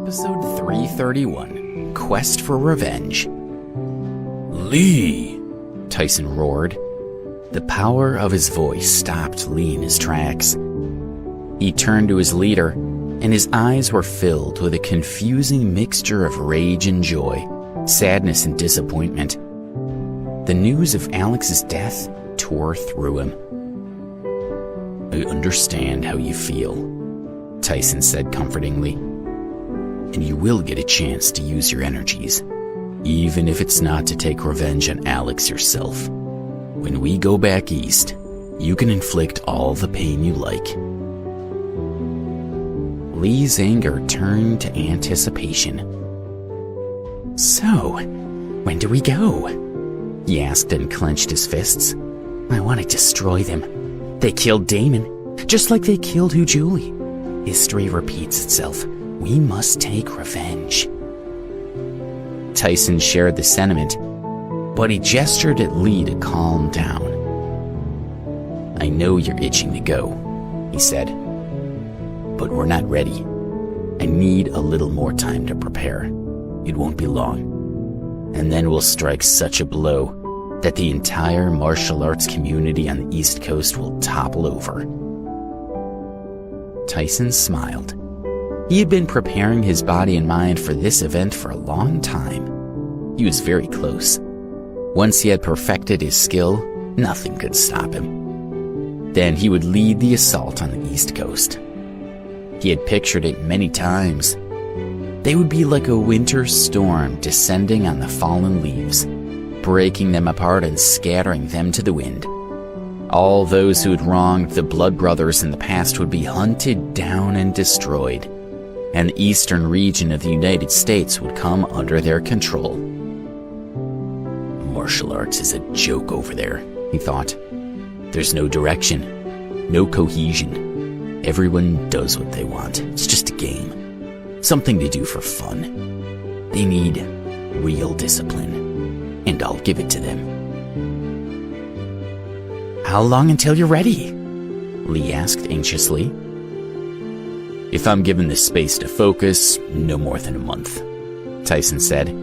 Episode 331, Quest for Revenge. "Lee!" Tyson roared. The power of his voice stopped Lee in his tracks. He turned to his leader, and his eyes were filled with a confusing mixture of rage and joy, sadness and disappointment. The news of Alex's death tore through him. "I understand how you feel," Tyson said comfortingly. "And you will get a chance to use your energies, even if it's not to take revenge on Alex yourself. When we go back east, you can inflict all the pain you like." Lee's anger turned to anticipation. "So, when do we go?" he asked and clenched his fists. "I want to destroy them. They killed Damon, just like they killed Julie. History repeats itself. We must take revenge." Tyson shared the sentiment, but he gestured at Lee to calm down. "I know you're itching to go," he said, "but we're not ready. I need a little more time to prepare. It won't be long. And then we'll strike such a blow that the entire martial arts community on the East Coast will topple over." Tyson smiled. He had been preparing his body and mind for this event for a long time. He was very close. Once he had perfected his skill, nothing could stop him. Then he would lead the assault on the East Coast. He had pictured it many times. They would be like a winter storm descending on the fallen leaves, breaking them apart and scattering them to the wind. All those who had wronged the Blood Brothers in the past would be hunted down and destroyed, and the eastern region of the United States would come under their control. Martial arts is a joke over there, he thought. There's no direction, no cohesion. Everyone does what they want. It's just a game, something to do for fun. They need real discipline, and I'll give it to them. "How long until you're ready?" Lee asked anxiously. "If I'm given the space to focus, no more than a month," Tyson said.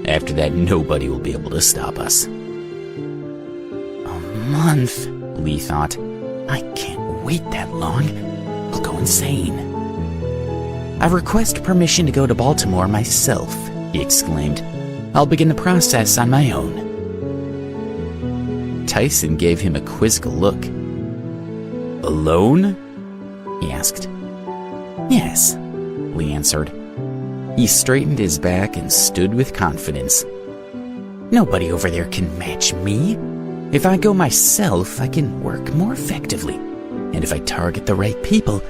"After that, nobody will be able to stop us." "A month," Lee thought. "I can't wait that long. I'll go insane." "I request permission to go to Baltimore myself," he exclaimed. "I'll begin the process on my own." Tyson gave him a quizzical look. "Alone?" he asked. "Yes," Lee answered. He straightened his back and stood with confidence. "Nobody over there can match me. If I go myself, I can work more effectively. And if I target the right people,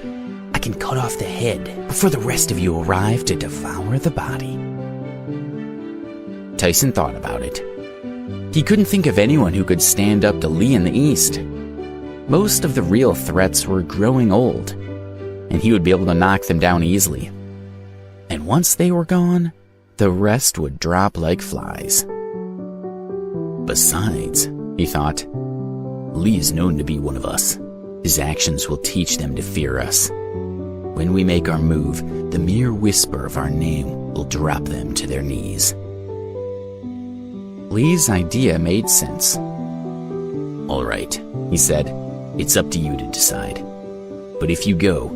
I can cut off the head before the rest of you arrive to devour the body." Tyson thought about it. He couldn't think of anyone who could stand up to Lee in the East. Most of the real threats were growing old, and he would be able to knock them down easily. And once they were gone, the rest would drop like flies. Besides, he thought, Lee is known to be one of us. His actions will teach them to fear us. When we make our move, the mere whisper of our name will drop them to their knees. Lee's idea made sense. "All right," he said. "It's up to you to decide. But if you go,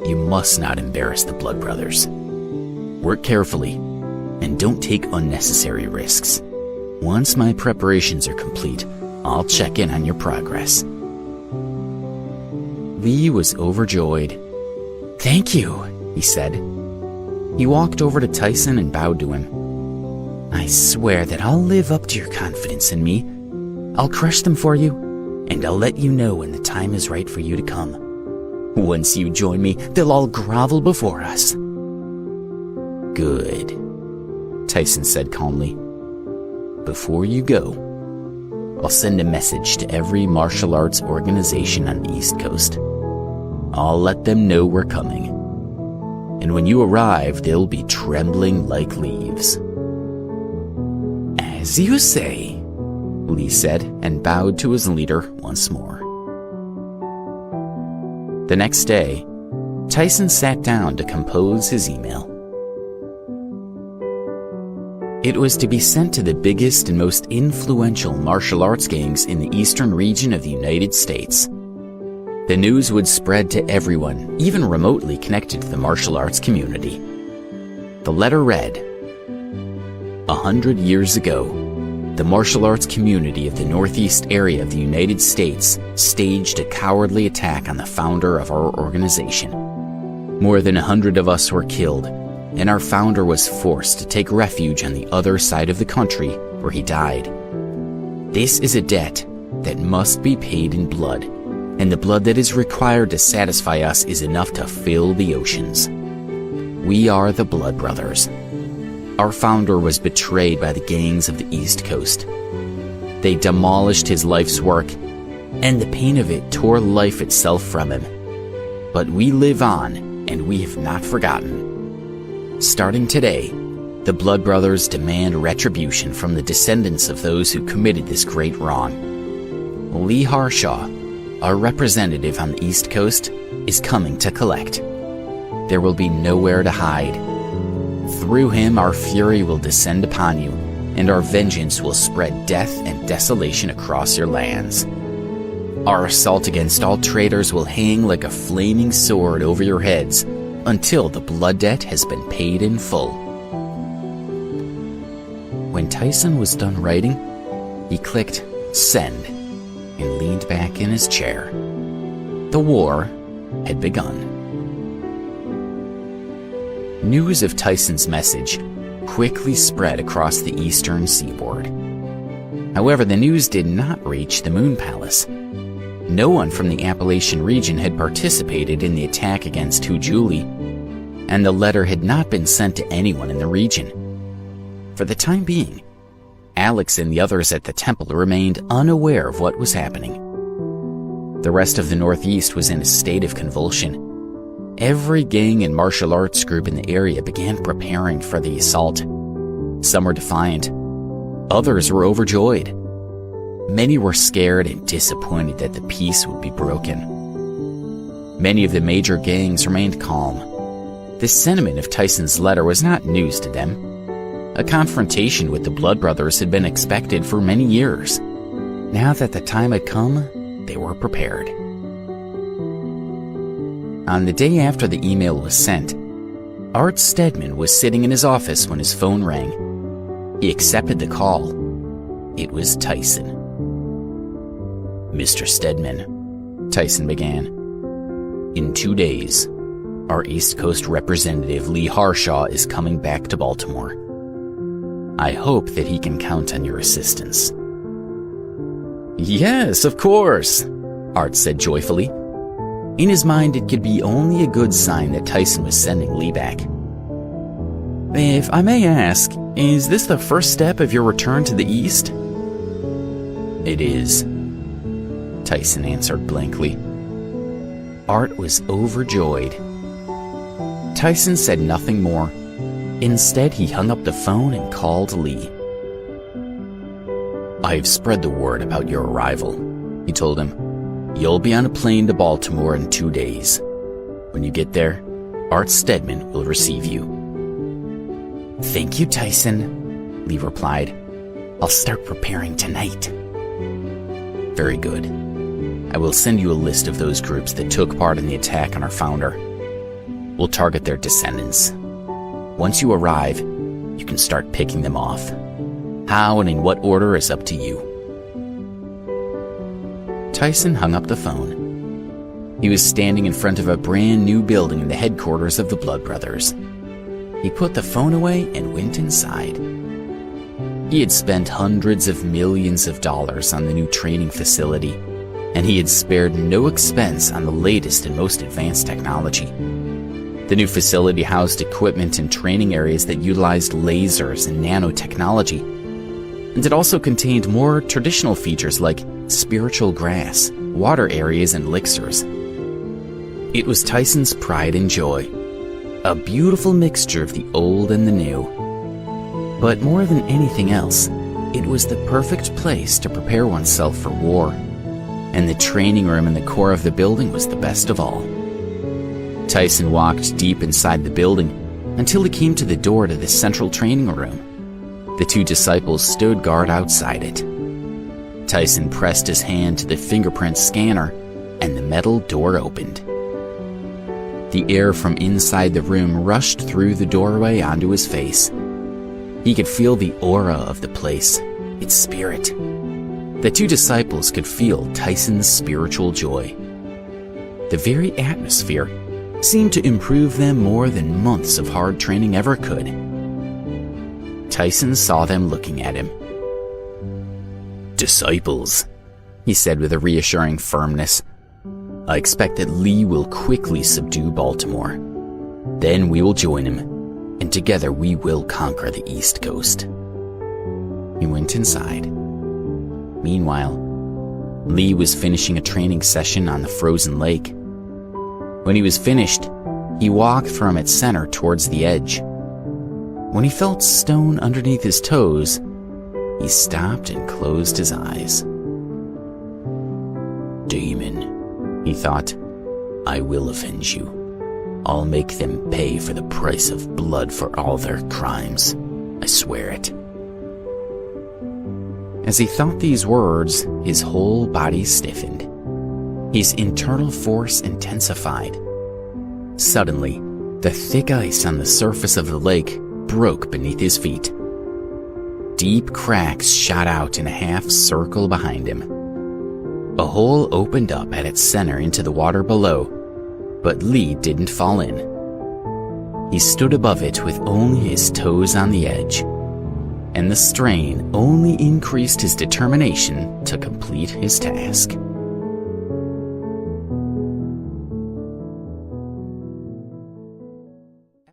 you must not embarrass the Blood Brothers. Work carefully, and don't take unnecessary risks. Once my preparations are complete, I'll check in on your progress." Lee was overjoyed. "Thank you," he said. He walked over to Tyson and bowed to him. "I swear that I'll live up to your confidence in me. I'll crush them for you, and I'll let you know when the time is right for you to come. Once you join me, they'll all grovel before us." "Good," Tyson said calmly. "Before you go, I'll send a message to every martial arts organization on the East Coast. I'll let them know we're coming. And when you arrive, they'll be trembling like leaves." "As you say," Lee said, and bowed to his leader once more. The next day, Tyson sat down to compose his email. It was to be sent to the biggest and most influential martial arts gangs in the eastern region of the United States. The news would spread to everyone, even remotely connected to the martial arts community. The letter read, 100 years ago, the martial arts community of the Northeast area of the United States staged a cowardly attack on the founder of our organization. More than 100 of us were killed, and our founder was forced to take refuge on the other side of the country where he died. This is a debt that must be paid in blood, and the blood that is required to satisfy us is enough to fill the oceans. We are the Blood Brothers. Our founder was betrayed by the gangs of the East Coast. They demolished his life's work, and the pain of it tore life itself from him. But we live on, and we have not forgotten. Starting today, the Blood Brothers demand retribution from the descendants of those who committed this great wrong. Lee Harshaw, our representative on the East Coast, is coming to collect. There will be nowhere to hide. Through him, our fury will descend upon you, and our vengeance will spread death and desolation across your lands. Our assault against all traitors will hang like a flaming sword over your heads until the blood debt has been paid in full. When Tyson was done writing, he clicked send and leaned back in his chair. The war had begun. News of Tyson's message quickly spread across the eastern seaboard. However, the news did not reach the Moon Palace. No one from the Appalachian region had participated in the attack against Hujuli, and the letter had not been sent to anyone in the region. For the time being, Alex and the others at the temple remained unaware of what was happening. The rest of the Northeast was in a state of convulsion. Every gang and martial arts group in the area began preparing for the assault. Some were defiant. Others were overjoyed. Many were scared and disappointed that the peace would be broken. Many of the major gangs remained calm. The sentiment of Tyson's letter was not news to them. A confrontation with the Blood Brothers had been expected for many years. Now that the time had come, they were prepared. On the day after the email was sent, Art Stedman was sitting in his office when his phone rang. He accepted the call. It was Tyson. Mr. Stedman, Tyson began. In 2 days, our East Coast representative Lee Harshaw is coming back to Baltimore. I hope that he can count on your assistance. Yes, of course, Art said joyfully. In his mind, it could be only a good sign that Tyson was sending Lee back. If I may ask, is this the first step of your return to the East? It is, Tyson answered blankly. Art was overjoyed. Tyson said nothing more. Instead, he hung up the phone and called Lee. I've spread the word about your arrival, he told him. You'll be on a plane to Baltimore in 2 days. When you get there, Art Stedman will receive you. Thank you, Tyson, Lee replied. I'll start preparing tonight. Very good. I will send you a list of those groups that took part in the attack on our founder. We'll target their descendants. Once you arrive, you can start picking them off. How and in what order is up to you. Tyson hung up the phone. He was standing in front of a brand new building in the headquarters of the Blood Brothers. He put the phone away and went inside. He had spent hundreds of millions of dollars on the new training facility, and he had spared no expense on the latest and most advanced technology. The new facility housed equipment and training areas that utilized lasers and nanotechnology, and it also contained more traditional features like spiritual grass, water areas, and elixirs. It was Tyson's pride and joy, a beautiful mixture of the old and the new. But more than anything else, it was the perfect place to prepare oneself for war, and the training room in the core of the building was the best of all. Tyson walked deep inside the building until he came to the door to the central training room. The two disciples stood guard outside it. Tyson pressed his hand to the fingerprint scanner, and the metal door opened. The air from inside the room rushed through the doorway onto his face. He could feel the aura of the place, its spirit. The two disciples could feel Tyson's spiritual joy. The very atmosphere seemed to improve them more than months of hard training ever could. Tyson saw them looking at him. "Disciples," he said with a reassuring firmness. "I expect that Lee will quickly subdue Baltimore. Then we will join him, and together we will conquer the East Coast." He went inside. Meanwhile, Lee was finishing a training session on the frozen lake. When he was finished, he walked from its center towards the edge. When he felt stone underneath his toes, he stopped and closed his eyes. "Demon," he thought, "I will avenge you. I'll make them pay for the price of blood for all their crimes. I swear it." As he thought these words, his whole body stiffened. His internal force intensified. Suddenly, the thick ice on the surface of the lake broke beneath his feet. Deep cracks shot out in a half circle behind him. A hole opened up at its center into the water below, but Lee didn't fall in. He stood above it with only his toes on the edge, and the strain only increased his determination to complete his task.